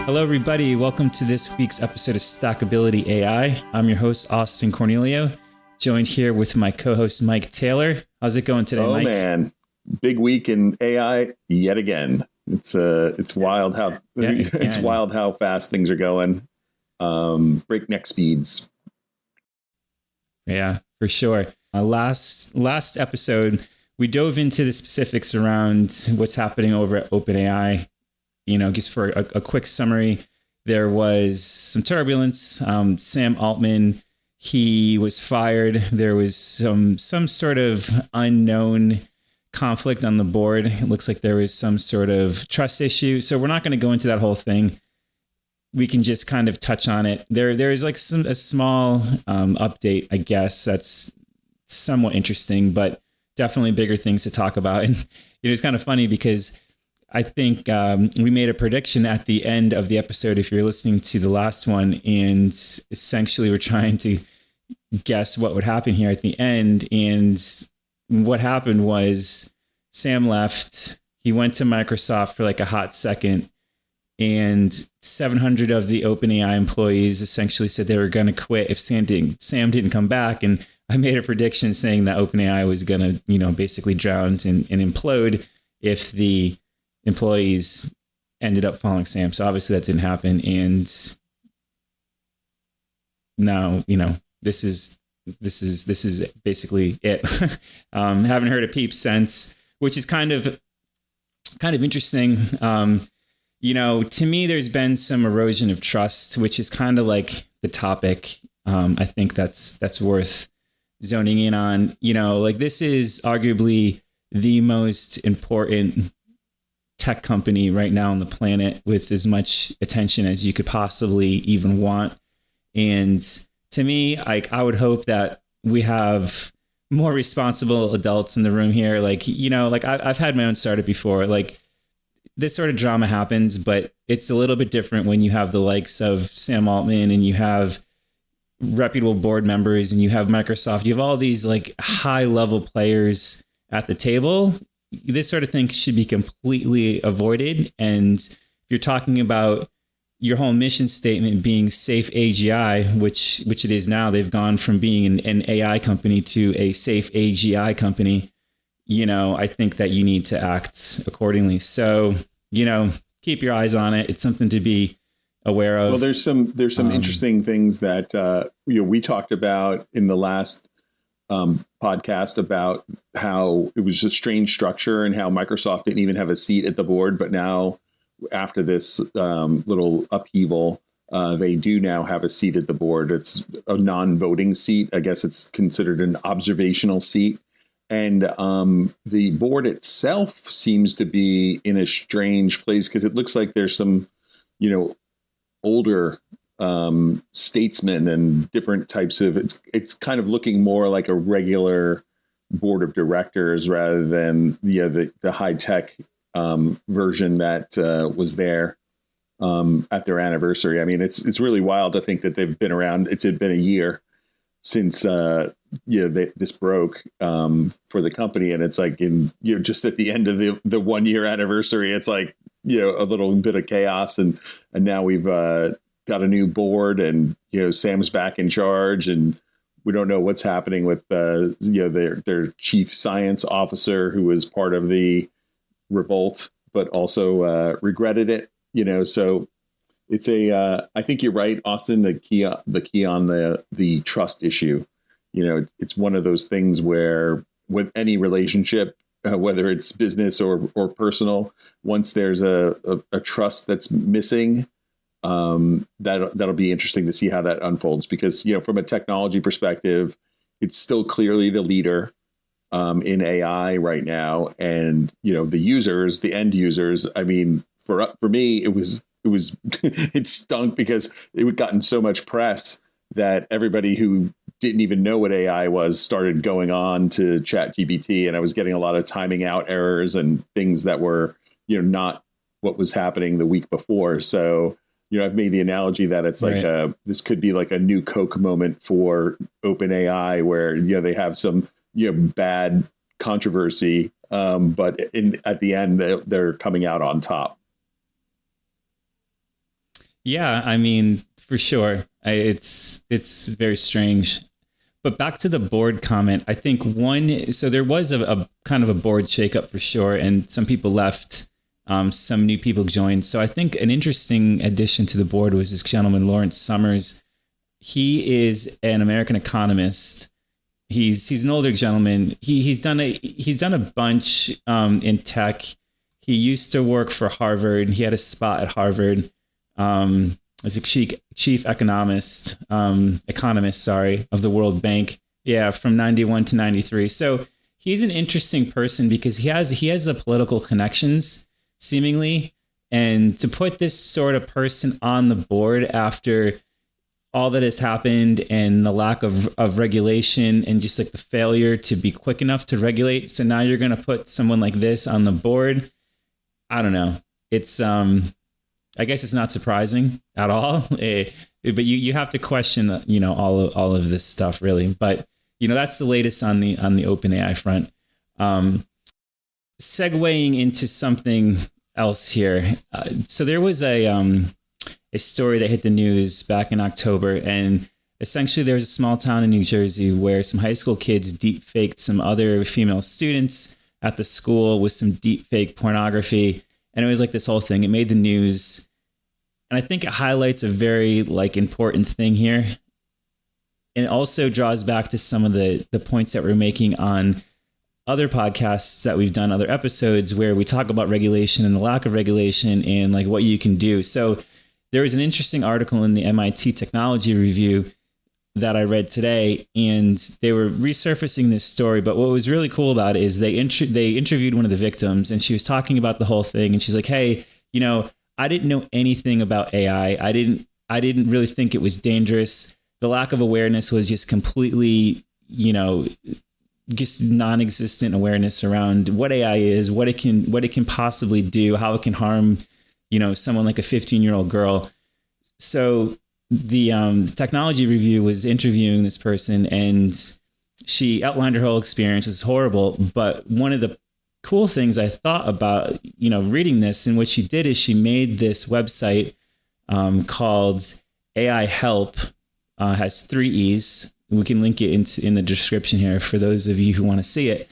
Hello, everybody. Welcome to this week's episode of Stackability AI. I'm your host, Austin Cornelio, joined here with my co-host, Mike Taylor. How's it going today, Mike? Oh, man. Big week in AI yet again. It's wild how it's wild how fast things are going. Breakneck speeds. Yeah, for sure. Last episode, we dove into the specifics around what's happening over at OpenAI. Just for a quick summary, there was some turbulence. Sam Altman, he was fired. There was some sort of unknown conflict on the board. It looks like there was some sort of trust issue. So we're not going to go into that whole thing. We can just kind of touch on it. There is like a small update, I guess, that's somewhat interesting, but definitely bigger things to talk about. And it was kind of funny because I think we made a prediction at the end of the episode, if you're listening to the last one, and essentially we're trying to guess what would happen here at the end. And what happened was Sam left. He went to Microsoft for like a hot second, and 700 of the OpenAI employees essentially said they were going to quit if Sam didn't come back. And I made a prediction saying that OpenAI was going to, basically drown and implode if the employees ended up following Sam. So obviously that didn't happen. And now, this is basically it. Haven't heard a peep since, which is kind of interesting. To me, there's been some erosion of trust, which is kind of like the topic. I think that's worth zoning in on. This is arguably the most important tech company right now on the planet, with as much attention as you could possibly even want. And to me, I would hope that we have more responsible adults in the room here. I've had my own startup before. This sort of drama happens, but it's a little bit different when you have the likes of Sam Altman and you have reputable board members and you have Microsoft. You have all these high level players at the table. This sort of thing should be completely avoided. And if you're talking about your whole mission statement being safe AGI, which it is now, they've gone from being an AI company to a safe AGI company. I think that you need to act accordingly. So, keep your eyes on it. It's something to be aware of. Well, there's some interesting things that we talked about in the last podcast about how it was a strange structure and how Microsoft didn't even have a seat at the board. But now, after this little upheaval, they do now have a seat at the board. It's a non-voting seat. I guess it's considered an observational seat. And the board itself seems to be in a strange place because it looks like there's some, older statesmen and different types of, it's kind of looking more like a regular board of directors rather than the high tech version that was there at their anniversary. I mean, it's really wild to think that they've been around. It's been a year since this broke for the company, and it's like just at the end of the 1 year anniversary, it's like a little bit of chaos, and now we've got a new board, and Sam's back in charge, and we don't know what's happening with their chief science officer, who was part of the revolt but also regretted it. So it's I think you're right, Austin. The key on the trust issue. It's one of those things where with any relationship, whether it's business or personal, once there's a trust that's missing, that'll be interesting to see how that unfolds, because from a technology perspective, it's still clearly the leader in AI right now, and the end users. I mean, for me, it was it stunk because it had gotten so much press that everybody who didn't even know what AI was started going on to ChatGPT, and I was getting a lot of timing out errors and things that were not what was happening the week before. So I've made the analogy that it's like this could be like a new Coke moment for OpenAI, where they have some bad controversy, but at the end they're coming out on top. Yeah, I mean, for sure. It's very strange. But back to the board comment, I think so there was a kind of a board shakeup for sure, and some people left, some new people joined. So I think an interesting addition to the board was this gentleman, Lawrence Summers. He is an American economist. He's an older gentleman. He's done a bunch in tech. He used to work for Harvard. He had a spot at Harvard. As a chief economist, sorry, of the World Bank. Yeah, from 91 to 93. So he's an interesting person because he has the political connections, seemingly. And to put this sort of person on the board after all that has happened and the lack of regulation and just like the failure to be quick enough to regulate. So now you're going to put someone like this on the board. I don't know. It's, I guess it's not surprising at all, but you have to question, all of this stuff really. But, that's the latest on the OpenAI front. Segueing into something else here. So there was a story that hit the news back in October, and essentially there was a small town in New Jersey where some high school kids deep faked some other female students at the school with some deep fake pornography. And it was like this whole thing. It made the news. And I think it highlights a very important thing here. And it also draws back to some of the points that we're making on other podcasts that we've done, other episodes where we talk about regulation and the lack of regulation and like what you can do. So there was an interesting article in the MIT Technology Review that I read today, and they were resurfacing this story. But what was really cool about it is they interviewed one of the victims, and she was talking about the whole thing. And she's like, "Hey, I didn't know anything about AI. I didn't really think it was dangerous. The lack of awareness was just completely, just non-existent awareness around what AI is, what it can possibly do, how it can harm, someone like a 15-year-old girl." So the Technology Review was interviewing this person, and she outlined her whole experience. It was horrible, but one of the cool things I thought about, reading this, and what she did is she made this website called AI Help. Has 3 E's. We can link it in the description here for those of you who want to see it.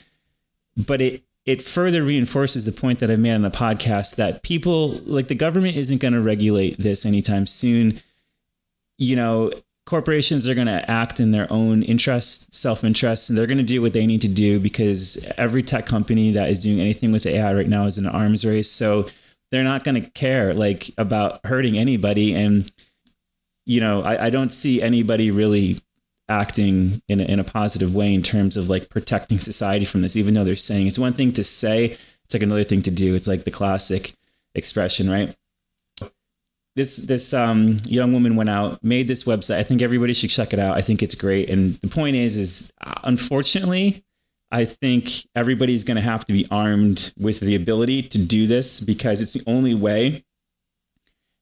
But it further reinforces the point that I've made on the podcast that people, like the government, isn't going to regulate this anytime soon. Corporations are going to act in their own interest, self-interest, and they're going to do what they need to do because every tech company that is doing anything with AI right now is in an arms race. So they're not going to care about hurting anybody. And, I don't see anybody really acting in a positive way in terms of protecting society from this, even though they're saying it's one thing to say, it's like another thing to do. It's like the classic expression, right? This young woman went out, made this website. I think everybody should check it out. I think it's great. And the point is unfortunately, I think everybody's going to have to be armed with the ability to do this because it's the only way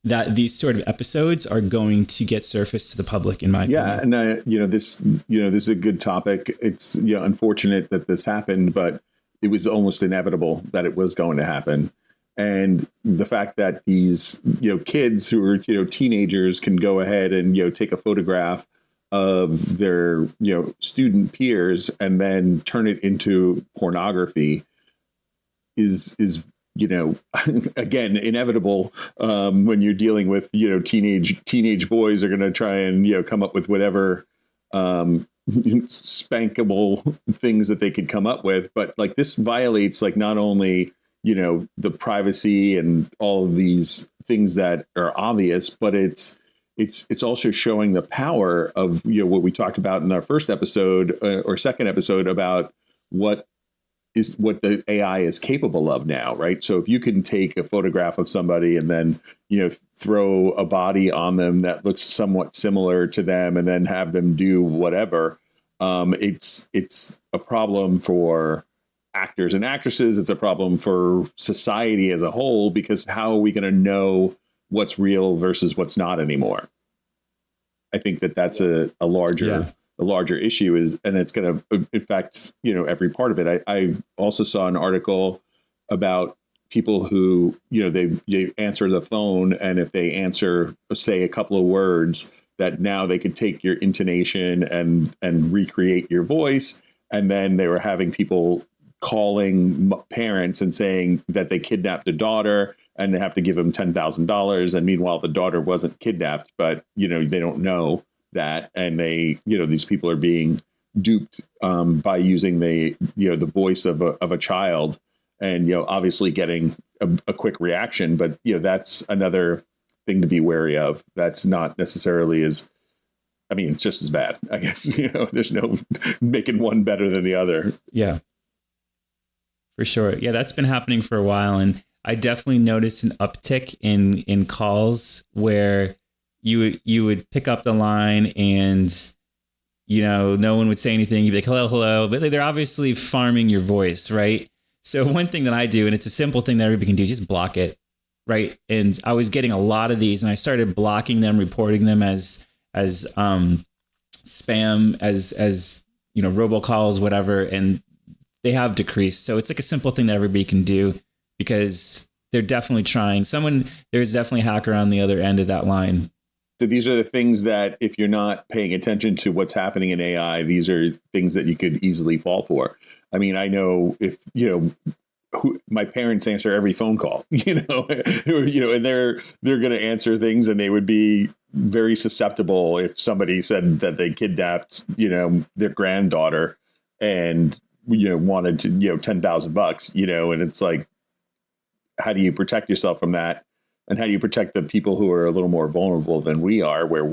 that these sort of episodes are going to get surfaced to the public, in my opinion. Yeah, and this is a good topic. It's unfortunate that this happened, but it was almost inevitable that it was going to happen. And the fact that these kids who are teenagers can go ahead and take a photograph of their student peers and then turn it into pornography is again inevitable when you're dealing with teenage boys are going to try and come up with whatever spankable things that they could come up with. But this violates not only the privacy and all of these things that are obvious, but it's also showing the power of what we talked about in our first episode or second episode about what the AI is capable of now, right? So if you can take a photograph of somebody and then throw a body on them that looks somewhat similar to them and then have them do whatever, it's a problem for actors and actresses. It's a problem for society as a whole, because how are we going to know what's real versus what's not anymore? I think that's a larger issue and it's going to affect every part of it. I also saw an article about people who, they answer the phone, and if they answer, say, a couple of words, that now they could take your intonation and recreate your voice. And then they were having people calling parents and saying that they kidnapped the daughter and they have to give them $10,000. And meanwhile, the daughter wasn't kidnapped, but, they don't know that. And they, these people are being duped by using the voice of a child, and, obviously getting a quick reaction. But, that's another thing to be wary of. That's not necessarily it's just as bad, I guess. There's no making one better than the other. Yeah, for sure. Yeah, that's been happening for a while. And I definitely noticed an uptick in calls where you would pick up the line and, no one would say anything. You'd be like, hello, hello. But they're obviously farming your voice, right? So one thing that I do, and it's a simple thing that everybody can do, just block it, right? And I was getting a lot of these, and I started blocking them, reporting them as spam, as robocalls, whatever, and they have decreased. So it's like a simple thing that everybody can do, because they're definitely trying. There's definitely a hacker on the other end of that line. So these are the things that, if you're not paying attention to what's happening in AI, these are things that you could easily fall for. I mean, I know if, my parents answer every phone call, and they're going to answer things, and they would be very susceptible if somebody said that they kidnapped, their granddaughter and, wanted to, $10,000, and it's like, how do you protect yourself from that? And how do you protect the people who are a little more vulnerable than we are, where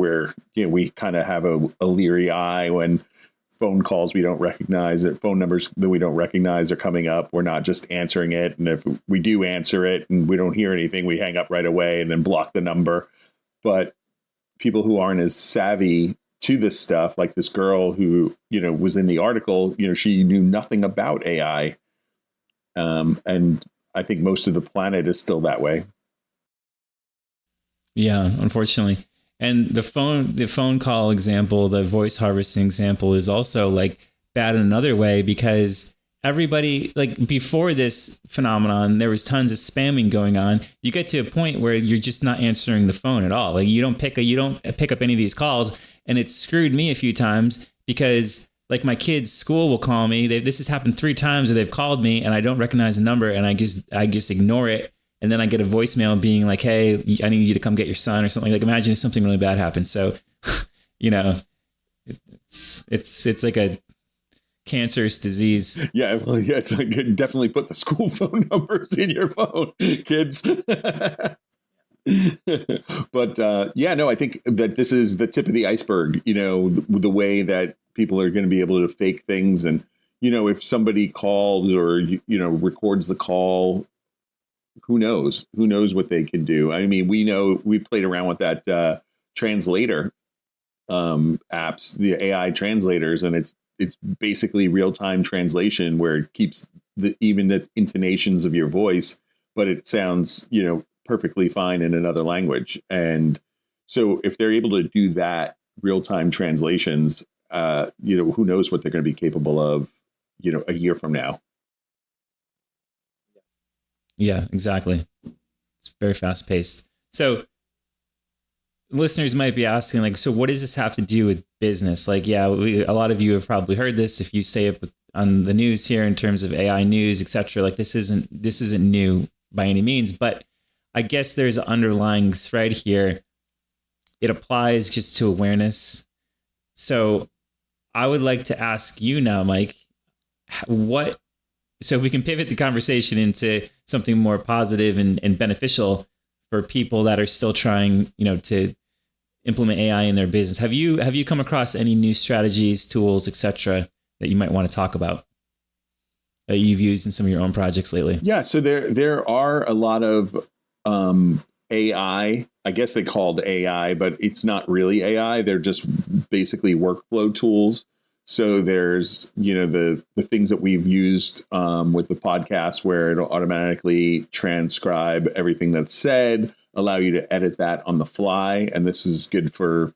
we kind of have a leery eye when phone calls we don't recognize, or phone numbers that we don't recognize are coming up. We're not just answering it. And if we do answer it and we don't hear anything, we hang up right away and then block the number. But people who aren't as savvy to this stuff, like this girl who, was in the article, she knew nothing about AI. And I think most of the planet is still that way. Yeah, unfortunately. And the phone call example, the voice harvesting example, is also like bad in another way, because everybody, like, before this phenomenon, there was tons of spamming going on. You get to a point where you're just not answering the phone at all. Like, you don't pick up any of these calls, and it's screwed me a few times, because like my kids' school will call me. This has happened 3 times where they've called me and I don't recognize the number, and I just ignore it. And then I get a voicemail being like, hey, I need you to come get your son, or something. Like, imagine if something really bad happens. So, it's like a cancerous disease. Yeah, well, yeah, it's like, definitely put the school phone numbers in your phone, kids. But I think that this is the tip of the iceberg, the way that people are going to be able to fake things. And, if somebody calls or, records the call, who knows what they can do. I mean, we played around with that translator apps, the AI translators, and it's basically real-time translation, where it keeps even the intonations of your voice, but it sounds, perfectly fine in another language. And so if they're able to do that real-time translations, who knows what they're going to be capable of, a year from now. Yeah, exactly. It's very fast paced. So listeners might be asking, like, so what does this have to do with business? Like, yeah, a lot of you have probably heard this if you say it on the news here in terms of AI news, etc. Like, this isn't new by any means, but I guess there's an underlying thread here. It applies just to awareness. So I would like to ask you now, Mike, so we can pivot the conversation into something more positive and beneficial for people that are still trying, to implement AI in their business. Have you come across any new strategies, tools, etc., that you might want to talk about that you've used in some of your own projects lately? Yeah, so there are a lot of AI. I guess they called AI, but it's not really AI. They're just basically workflow tools. So there's, the things that we've used with the podcast, where it'll automatically transcribe everything that's said, allow you to edit that on the fly. And this is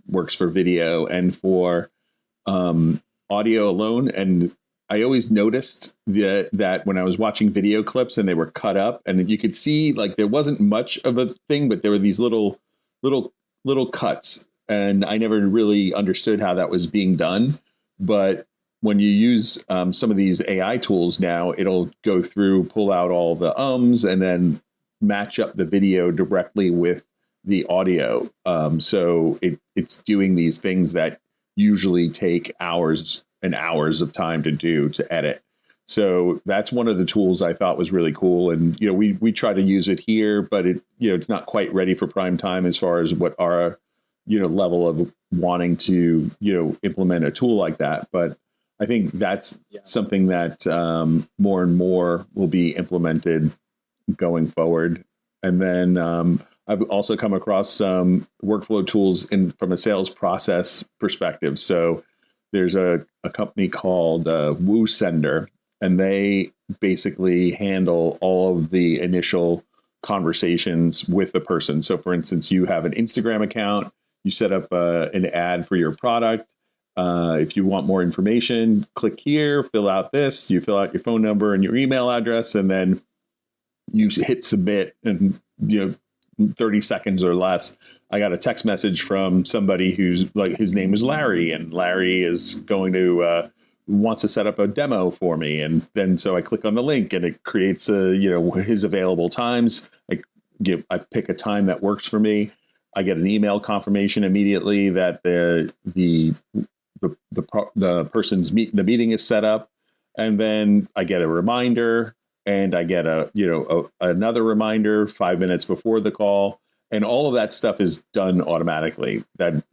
works for video and for audio alone. And I always noticed that when I was watching video clips and they were cut up, and you could see like there wasn't much of a thing, but there were these little cuts, and I never really understood how that was being done. But when you use some of these AI tools now, it'll go through, pull out all the and then match up the video directly with the audio. So it's doing these things that usually take hours and hours of time to edit. So that's one of the tools I thought was really cool. And, we try to use it here, but it's not quite ready for prime time as far as what our, level of wanting to, implement a tool like that. But I think that's something that more and more will be implemented going forward. And then I've also come across some workflow tools from a sales process perspective. So there's a company called WooSender, and they basically handle all of the initial conversations with the person. So for instance, you have an Instagram account, you set up an ad for your product. If you want more information, click here, fill out this, you fill out your phone number and your email address, and then you hit submit, and 30 seconds or less, I got a text message from somebody who's like, his name is Larry, and Larry is going to wants to set up a demo for me. And then so I click on the link, and it creates his available times. I pick a time that works for me. I get an email confirmation immediately that the person's the meeting is set up, and then I get a reminder. And I get another reminder 5 minutes before the call, and all of that stuff is done automatically. That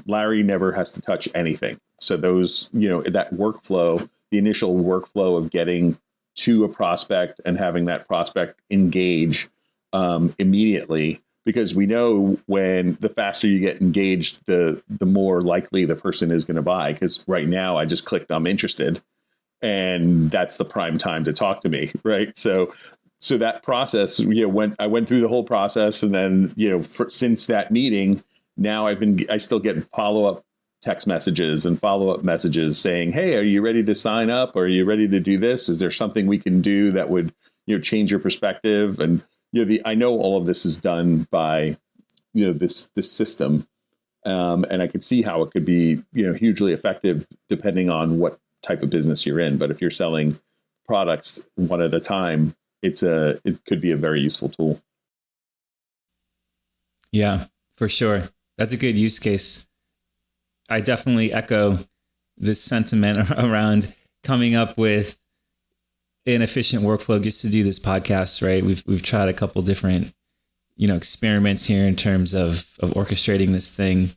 Larry never has to touch anything. So those, that workflow, the initial workflow of getting to a prospect and having that prospect engage immediately, because we know when the faster you get engaged, the more likely the person is going to buy. Because right now I just clicked I'm interested, and that's the prime time to talk to me, right? So that process, when I went through the whole process, and then since that meeting, now I still get follow-up text messages and follow-up messages saying, hey, are you ready to sign up? Or are you ready to do this? Is there something we can do that would change your perspective? And I know all of this is done by this system, and I could see how it could be hugely effective depending on what type of business you're in. But if you're selling products one at a time, it could be a very useful tool. Yeah, for sure. That's a good use case. I definitely echo this sentiment around coming up with an efficient workflow just to do this podcast, right? We've tried a couple different, experiments here in terms of orchestrating this thing.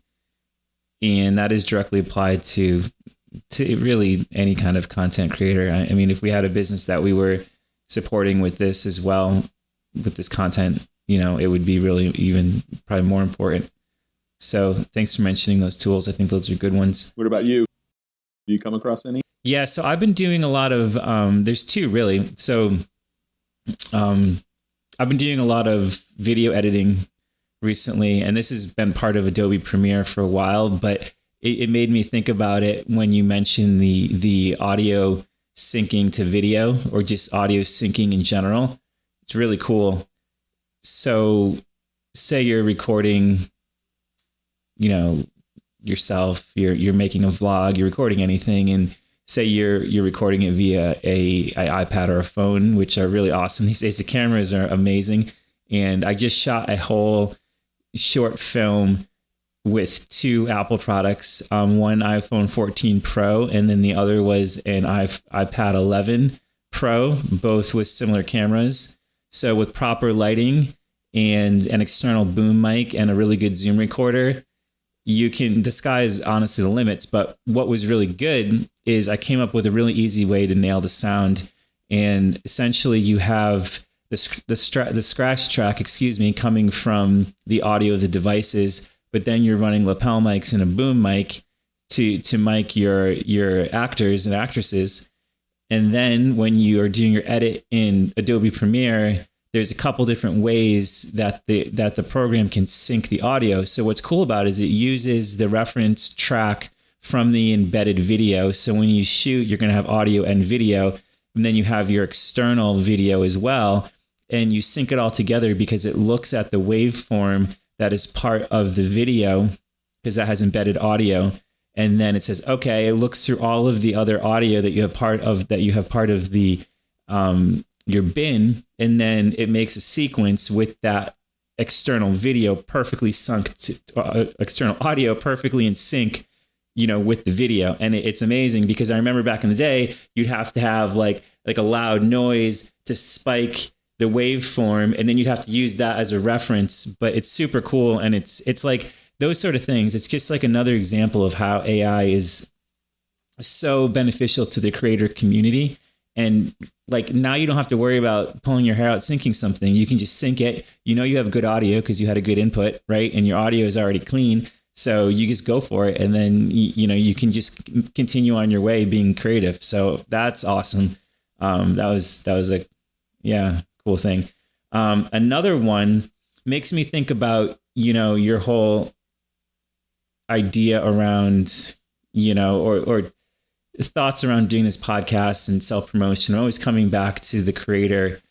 And that is directly applied to really any kind of content creator. I mean, if we had a business that we were supporting with this as well, with this content, it would be really even probably more important. So thanks for mentioning those tools. I think those are good ones. What about you? Do you come across any? Yeah, so I've been doing a lot of, there's two really. So I've been doing a lot of video editing recently, and this has been part of Adobe Premiere for a while, but it made me think about it when you mentioned the audio syncing to video, or just audio syncing in general. It's really cool. So say you're recording, yourself, you're making a vlog, you're recording anything, and say you're recording it via a iPad or a phone, which are really awesome these days. The cameras are amazing. And I just shot a whole short film with two Apple products, one iPhone 14 Pro, and then the other was an iPad 11 Pro, both with similar cameras. So with proper lighting and an external boom mic and a really good Zoom recorder, the sky is honestly the limits. But what was really good is I came up with a really easy way to nail the sound. And essentially you have the scratch track, coming from the audio of the devices, but then you're running lapel mics and a boom mic to mic your actors and actresses. And then when you are doing your edit in Adobe Premiere, there's a couple different ways that the program can sync the audio. So what's cool about it is it uses the reference track from the embedded video. So when you shoot, you're going to have audio and video, and then you have your external video as well. And you sync it all together because it looks at the waveform that is part of the video, because that has embedded audio. And then it says, okay, it looks through all of the other audio that you have part of the your bin, and then it makes a sequence with that external video perfectly sunk to external audio perfectly in sync, with the video. And it's amazing because I remember back in the day, you'd have to have like a loud noise to spike the waveform, and then you'd have to use that as a reference. But it's super cool, and it's like those sort of things. It's just like another example of how AI is so beneficial to the creator community. And like now you don't have to worry about pulling your hair out syncing something. You can just sync it. You have good audio because you had a good input, right? And your audio is already clean. So you just go for it, and then you can just continue on your way being creative. So that's awesome. That was a cool thing. Another one makes me think about your whole idea around or thoughts around doing this podcast and self-promotion. I'm always coming back to the creator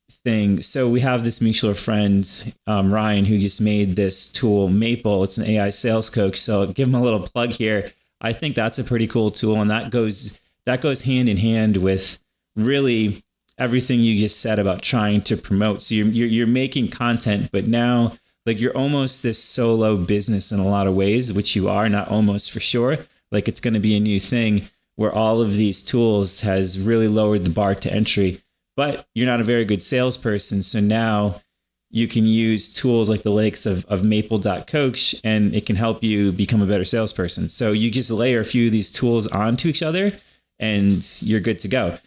thing. So we have this mutual friend, Ryan, who just made this tool, Maple. It's an AI sales coach. So I'll give him a little plug here. I think that's a pretty cool tool, and that goes hand in hand with really everything you just said about trying to promote. So you're making content, but now like you're almost this solo business in a lot of ways, which you are, not almost, for sure. Like it's going to be a new thing where all of these tools has really lowered the bar to entry, but you're not a very good salesperson. So now you can use tools like the likes of maple.coach, and it can help you become a better salesperson. So you just layer a few of these tools onto each other and you're good to go.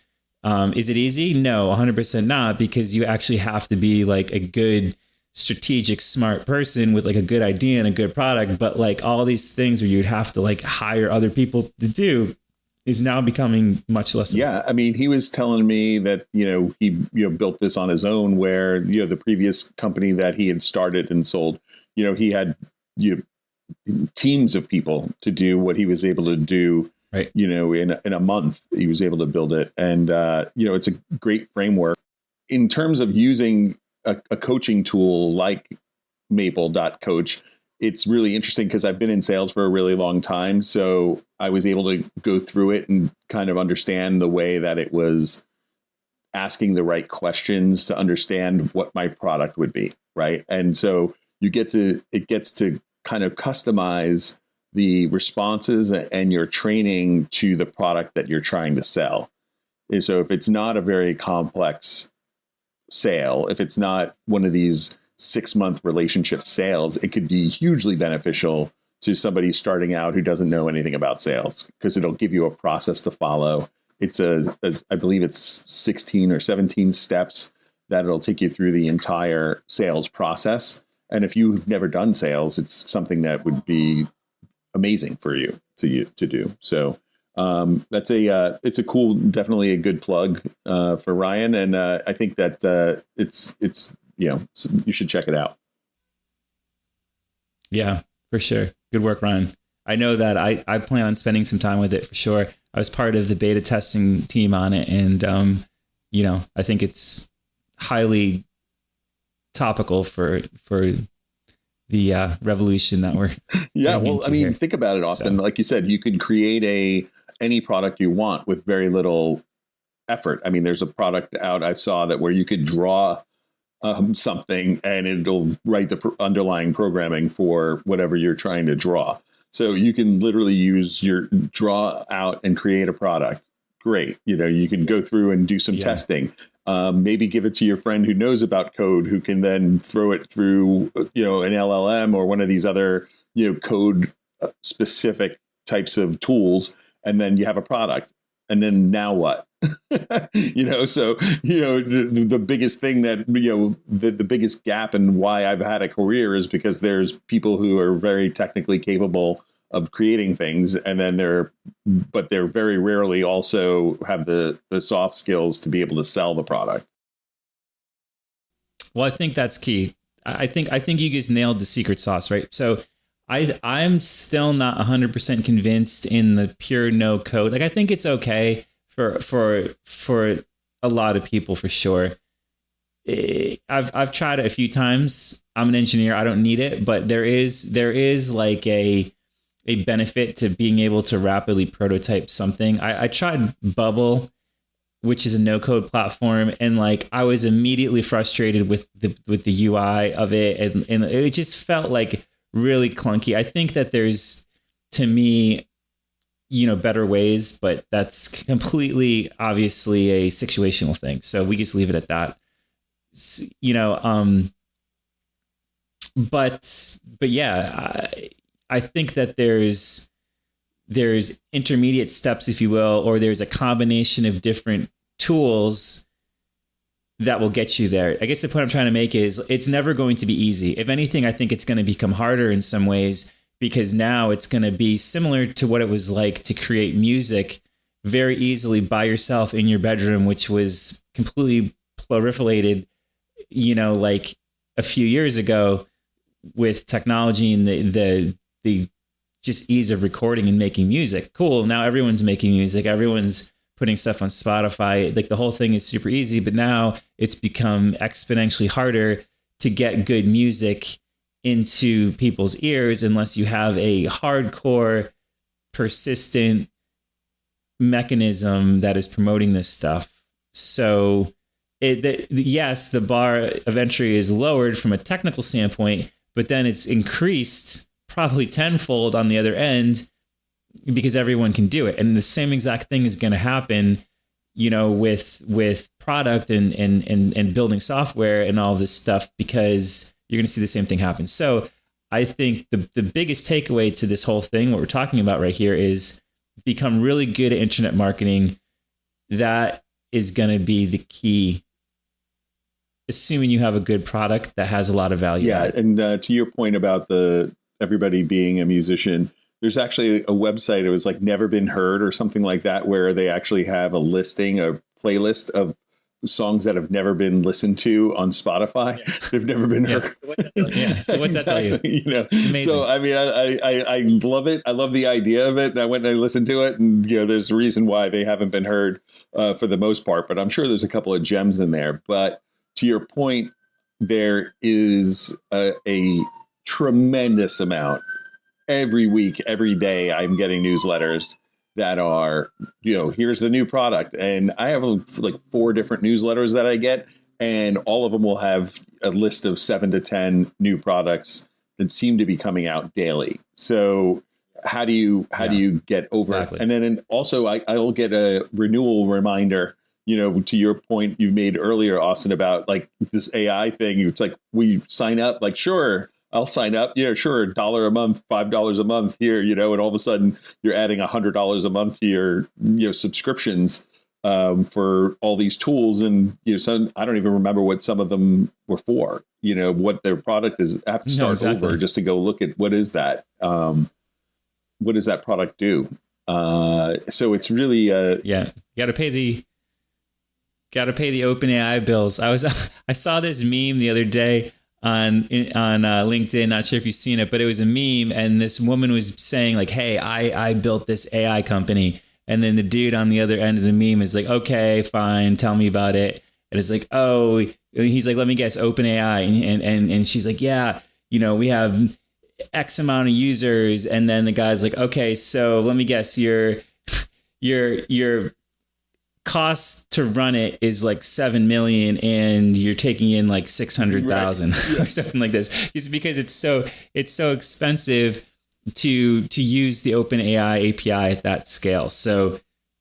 Is it easy? No, 100% not, because you actually have to be like a good, strategic, smart person with like a good idea and a good product. But like all these things where you'd have to like hire other people to do is now becoming much less. Yeah. I mean, he was telling me that, he, built this on his own, where, the previous company that he had started and sold, he had, teams of people to do what he was able to do. Right. In a month, he was able to build it. And, it's a great framework in terms of using a coaching tool like maple.coach. It's really interesting because I've been in sales for a really long time. So I was able to go through it and kind of understand the way that it was asking the right questions to understand what my product would be. Right. And so it gets to kind of customize the responses and your training to the product that you're trying to sell. And so if it's not a very complex sale, if it's not one of these 6-month relationship sales, it could be hugely beneficial to somebody starting out who doesn't know anything about sales, because it'll give you a process to follow. It's I believe it's 16 or 17 steps that it'll take you through the entire sales process. And if you've never done sales, it's something that would be amazing for you to do. So it's a cool, definitely a good plug for Ryan, and I think that it's you should check it out. Yeah, for sure. Good work, Ryan. I know that I plan on spending some time with it for sure. I was part of the beta testing team on it, and I think it's highly topical for the revolution that we're well, I mean, here. Think about it, Austin. So, like you said, you could create any product you want with very little effort. I mean, there's a product out I saw that where you could draw something and it'll write the underlying programming for whatever you're trying to draw. So you can literally use your draw out and create a product. Great. You can go through and do some testing. Maybe give it to your friend who knows about code, who can then throw it through, an LLM or one of these other, code specific types of tools. And then you have a product. And then now what? So, the biggest thing that, the biggest gap in why I've had a career is because there's people who are very technically capable of creating things. And then they're very rarely also have the soft skills to be able to sell the product. Well, I think that's key. I think you guys nailed the secret sauce, right? So I'm still not 100% convinced in the pure no code. Like I think it's okay for a lot of people for sure. I've tried it a few times. I'm an engineer. I don't need it, but there is like a benefit to being able to rapidly prototype something. I tried Bubble, which is a no code platform, and like I was immediately frustrated with the UI of it, and it just felt like really clunky. I think that there's, to me, better ways, but that's completely obviously a situational thing. So we just leave it at that. But yeah, I think that there's intermediate steps, if you will, or there's a combination of different tools that will get you there. I guess the point I'm trying to make is it's never going to be easy. If anything, I think it's going to become harder in some ways, because now it's going to be similar to what it was like to create music very easily by yourself in your bedroom, which was completely proliferated, like a few years ago with technology and the just ease of recording and making music. Cool. Now everyone's making music. Everyone's putting stuff on Spotify. Like the whole thing is super easy, but now it's become exponentially harder to get good music into people's ears unless you have a hardcore, persistent mechanism that is promoting this stuff. So yes, the bar of entry is lowered from a technical standpoint, but then it's increased probably tenfold on the other end because everyone can do it. And the same exact thing is going to happen, with product and building software and all this stuff, because you're going to see the same thing happen. So I think the biggest takeaway to this whole thing, what we're talking about right here, is become really good at internet marketing. That is going to be the key, assuming you have a good product that has a lot of value. Yeah. And to your point about everybody being a musician, there's actually a website, it was like Never Been Heard or something like that, where they actually have a playlist of songs that have never been listened to on Spotify. Yeah. They've never been heard. Yeah. So what's that tell you? It's amazing. So, I mean, I love it. I love the idea of it. And I went and I listened to it, and, there's a reason why they haven't been heard for the most part, but I'm sure there's a couple of gems in there. But to your point, there is a tremendous amount. Every week, every day, I'm getting newsletters that are, here's the new product. And I have like 4 different newsletters that I get, and all of them will have a list of 7 to 10 new products that seem to be coming out daily. So how do you get over it? And then also I'll get a renewal reminder, to your point you made earlier, Austin, about like this AI thing. It's like, we sign up, like, sure, I'll sign up. Yeah, sure. $1 a month, $5 a month here, and all of a sudden you're adding $100 a month to your, subscriptions for all these tools. And, some, I don't even remember what some of them were for, what their product is. I have to start over just to go look at what is that? What does that product do? So it's really, you got to pay the OpenAI bills. I saw this meme the other day on LinkedIn. Not sure if you've seen it, but it was a meme, and this woman was saying like, "Hey, I built this AI company," and then the dude on the other end of the meme is like, "Okay, fine, tell me about it." And it's like, "Oh," he's like, "Let me guess, OpenAI," and she's like, "Yeah, we have X amount of users," and then the guy's like, "Okay, so let me guess, your cost to run it is like 7 million and you're taking in like 600,000 or something like this, just because it's so expensive to use the OpenAI API at that scale." So,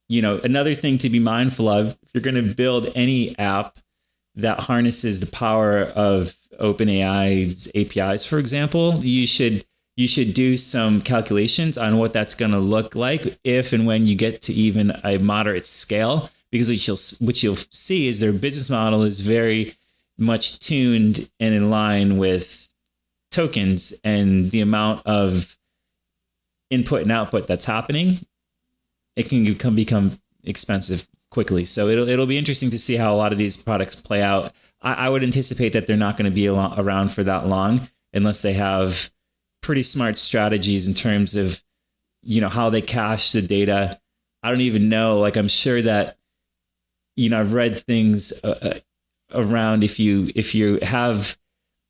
another thing to be mindful of, if you're going to build any app that harnesses the power of OpenAI's APIs, for example, you should do some calculations on what that's going to look like if and when you get to even a moderate scale, because what you'll see is their business model is very much tuned and in line with tokens and the amount of input and output that's happening. It can become expensive quickly. So it'll be interesting to see how a lot of these products play out. I would anticipate that they're not going to be around for that long unless they have pretty smart strategies in terms of, how they cache the data. I don't even know. Like, I'm sure that, I've read things around if you have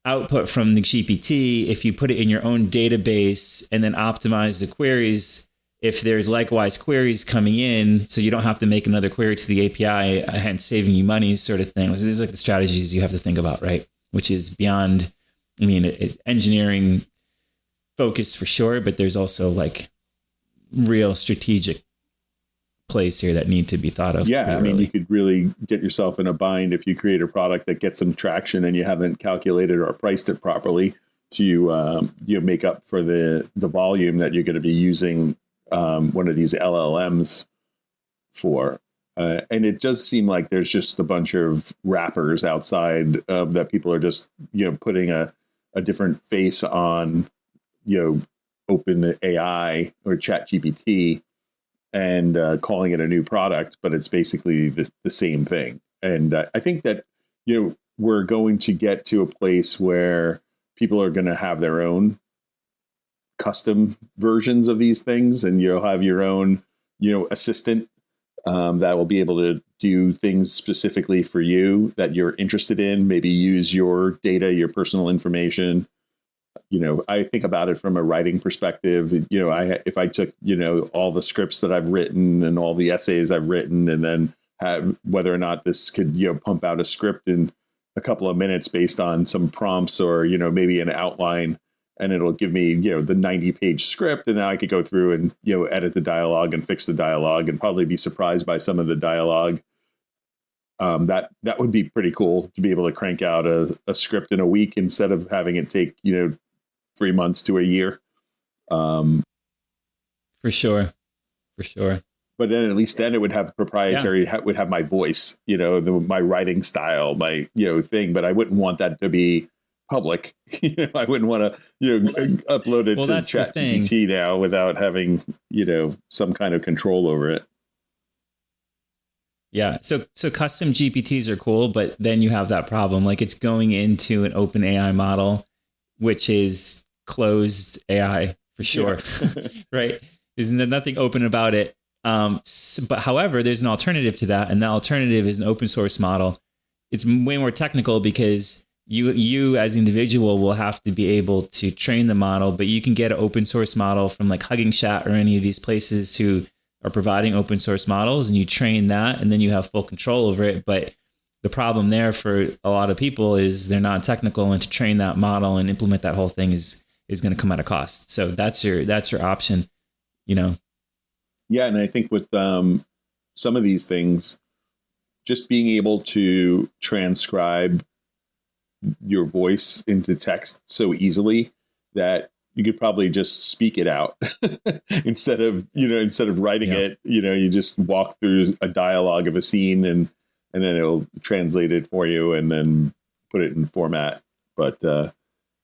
output from the GPT, if you put it in your own database and then optimize the queries, if there's likewise queries coming in, so you don't have to make another query to the API, hence saving you money, sort of thing. So these are like the strategies you have to think about, right? Which is beyond, it's engineering focus for sure, but there's also like real strategic plays here that need to be thought of. Yeah, I mean, you could really get yourself in a bind if you create a product that gets some traction and you haven't calculated or priced it properly to make up for the volume that you're going to be using one of these LLMs for. And it does seem like there's just a bunch of wrappers outside that people are just putting a different face on OpenAI or ChatGPT and calling it a new product, but it's basically the same thing. And I think that, we're going to get to a place where people are going to have their own custom versions of these things, and you'll have your own, assistant that will be able to do things specifically for you that you're interested in, maybe use your data, your personal information. I think about it from a writing perspective. If I took, all the scripts that I've written and all the essays I've written, and then have whether or not this could, pump out a script in a couple of minutes based on some prompts or, maybe an outline, and it'll give me, the 90-page script. And now I could go through and, edit the dialogue and fix the dialogue and probably be surprised by some of the dialogue. That would be pretty cool to be able to crank out a script in a week instead of having it take, 3 months to a year. For sure. But then at least then it would have proprietary, would have my voice, my writing style, my, thing. But I wouldn't want that to be public. I wouldn't want to, upload it to ChatGPT now without having, some kind of control over it. Yeah. So custom GPTs are cool, but then you have that problem. Like, it's going into an OpenAI model, which is closed AI for sure. Yeah. Right. There's nothing open about it. But however, there's an alternative to that. And the alternative is an open source model. It's way more technical because you as an individual will have to be able to train the model, but you can get an open source model from like Hugging Chat or any of these places who are providing open source models, and you train that and then you have full control over it. But the problem there for a lot of people is they're not technical, and to train that model and implement that whole thing is going to come at a cost. So that's your option, Yeah. And I think with some of these things, just being able to transcribe your voice into text so easily that you could probably just speak it out instead of writing it, you just walk through a dialogue of a scene and then it'll translate it for you and then put it in format. But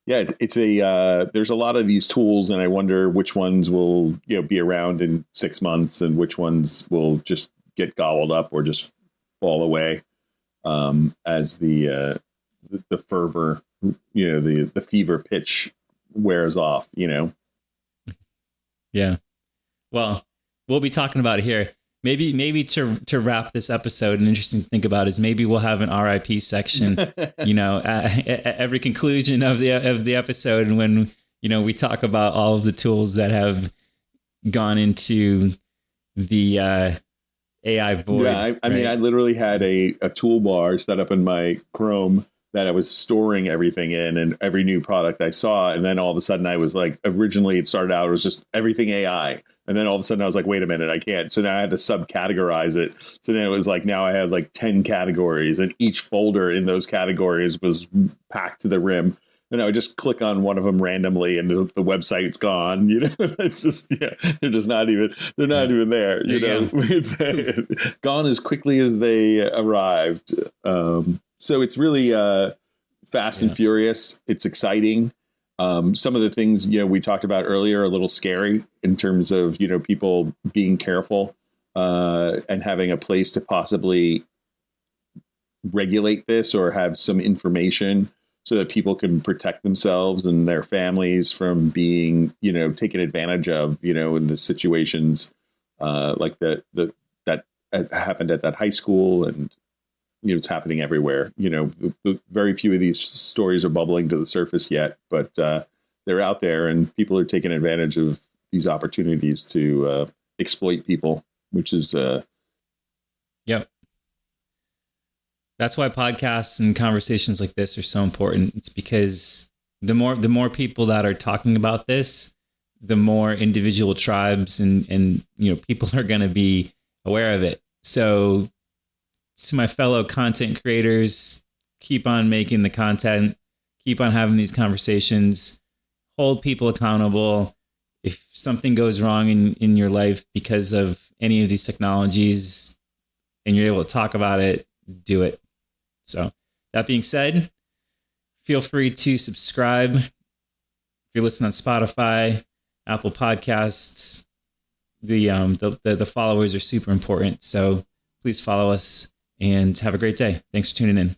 it's there's a lot of these tools, and I wonder which ones will, be around in 6 months and which ones will just get gobbled up or just fall away as the fervor, the fever pitch wears off, Yeah. Well, we'll be talking about it here. Maybe to wrap this episode, an interesting to think about is maybe we'll have an RIP section, at every conclusion of the episode, and when we talk about all of the tools that have gone into the AI void. Yeah, I mean, I literally had a toolbar set up in my Chrome that I was storing everything in, and every new product I saw. And then all of a sudden I was like, originally it started out, it was just everything AI. And then all of a sudden I was like, wait a minute, I can't. So now I had to subcategorize it. So then it was like, now I had like 10 categories, and each folder in those categories was packed to the rim. And I would just click on one of them randomly, and the website's gone. It's just, they're just not even, there. It's gone as quickly as they arrived. So it's really fast and furious. It's exciting. Some of the things, we talked about earlier are a little scary in terms of, people being careful and having a place to possibly regulate this or have some information so that people can protect themselves and their families from being, taken advantage of, in the situations like that happened at that high school. And, it's happening everywhere. Very few of these stories are bubbling to the surface yet, but they're out there, and people are taking advantage of these opportunities to exploit people, which is Yep. That's why podcasts and conversations like this are so important. It's because the more people that are talking about this, the more individual tribes and people are going to be aware of it. So to my fellow content creators, keep on making the content, keep on having these conversations, hold people accountable. If something goes wrong in your life because of any of these technologies and you're able to talk about it, do it. So that being said, feel free to subscribe. If you're listening on Spotify, Apple Podcasts, the followers are super important. So please follow us and have a great day. Thanks for tuning in.